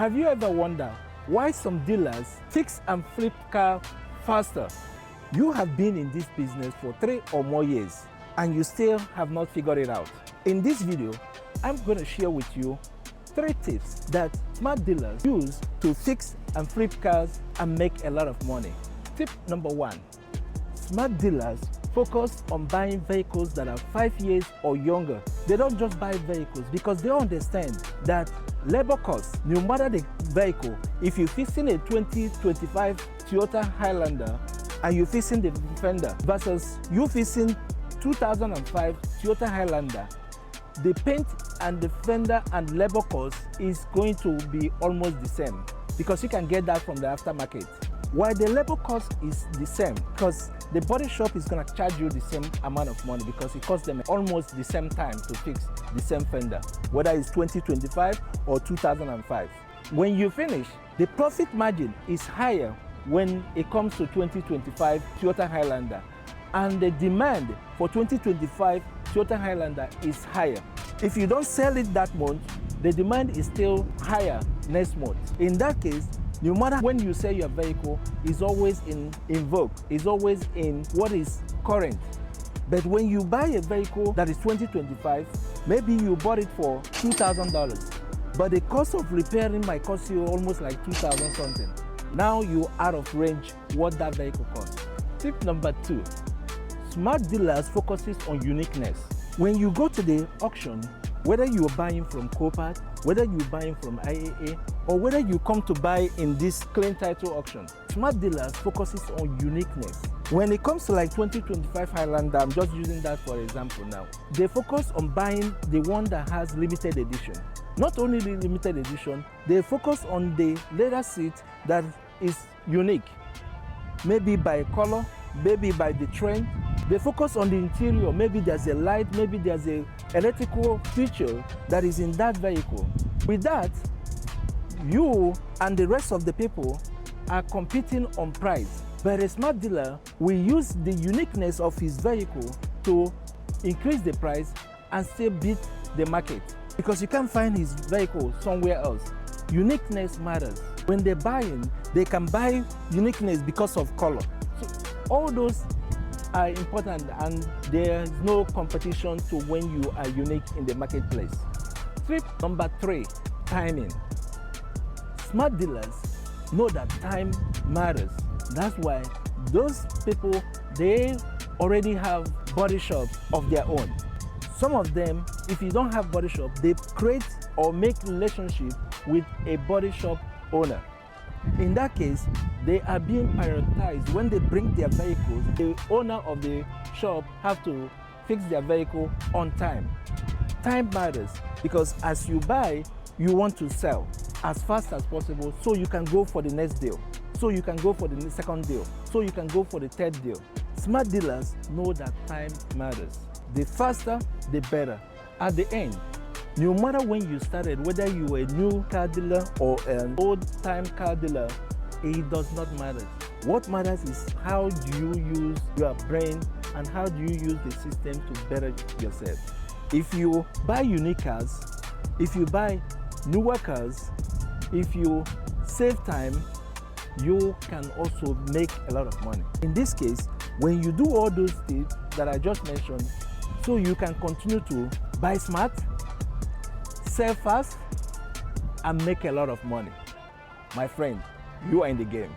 Have you ever wondered why some dealers fix and flip cars faster? You have been in this business for 3 or more years and you still have not figured it out. In this video, I'm going to share with you 3 tips that smart dealers use to fix and flip cars and make a lot of money. Tip number 1. Smart dealers focus on buying vehicles that are 5 years or younger. They don't just buy vehicles because they understand that labor costs, no matter the vehicle, if you're fixing a 2025 Toyota Highlander and you're fixing the fender versus you fixing 2005 Toyota Highlander, the paint and the fender and labor cost is going to be almost the same because you can get that from the aftermarket. While the labor cost is the same because the body shop is going to charge you the same amount of money because it costs them almost the same time to fix the same fender, whether it's 2025 or 2005. When you finish, the profit margin is higher when it comes to 2025 Toyota Highlander, and the demand for 2025 Toyota Highlander is higher. If you don't sell it that month, the demand is still higher next month. In that case, no matter when you sell your vehicle, it's always in vogue, it's always in what is current. But when you buy a vehicle that is 2025, maybe you bought it for $2,000, but the cost of repairing might cost you almost like $2,000 something. Now you're out of range what that vehicle costs. Tip number 2, smart dealers focuses on uniqueness. When you go to the auction, whether you're buying from Copart, whether you're buying from IAA, or whether you come to buy in this clean title auction, smart dealers focuses on uniqueness. When it comes to like 2025 Highlander, I'm just using that for example now, they focus on buying the one that has limited edition. Not only the limited edition, they focus on the leather seat that is unique, maybe by color, maybe by the trend. They focus on the interior, maybe there's a light, maybe there's a electrical feature that is in that vehicle. With that, you and the rest of the people are competing on price. But a smart dealer will use the uniqueness of his vehicle to increase the price and still beat the market. Because you can't find his vehicle somewhere else. Uniqueness matters. When they're buying, they can buy uniqueness because of color. So all those are important, and there is no competition to when you are unique in the marketplace. Tip number 3, timing. Smart dealers know that time matters. That's why those people, they already have body shops of their own. Some of them, if you don't have body shop, they create or make relationship with a body shop owner. In that case, they are being prioritized. When they bring their vehicles, the owner of the shop have to fix their vehicle on time. Time matters because as you buy, you want to sell as fast as possible so you can go for the next deal, so you can go for the second deal, so you can go for the third deal. Smart dealers know that time matters. The faster, the better. At the end, no matter when you started, whether you were a new car dealer or an old-time car dealer, it does not matter. What matters is how do you use your brain and how do you use the system to better yourself. If you buy unique cars, if you buy newer cars, if you save time, you can also make a lot of money. In this case, when you do all those tips that I just mentioned, so you can continue to buy smart, sell fast, and make a lot of money. My friend, you are in the game.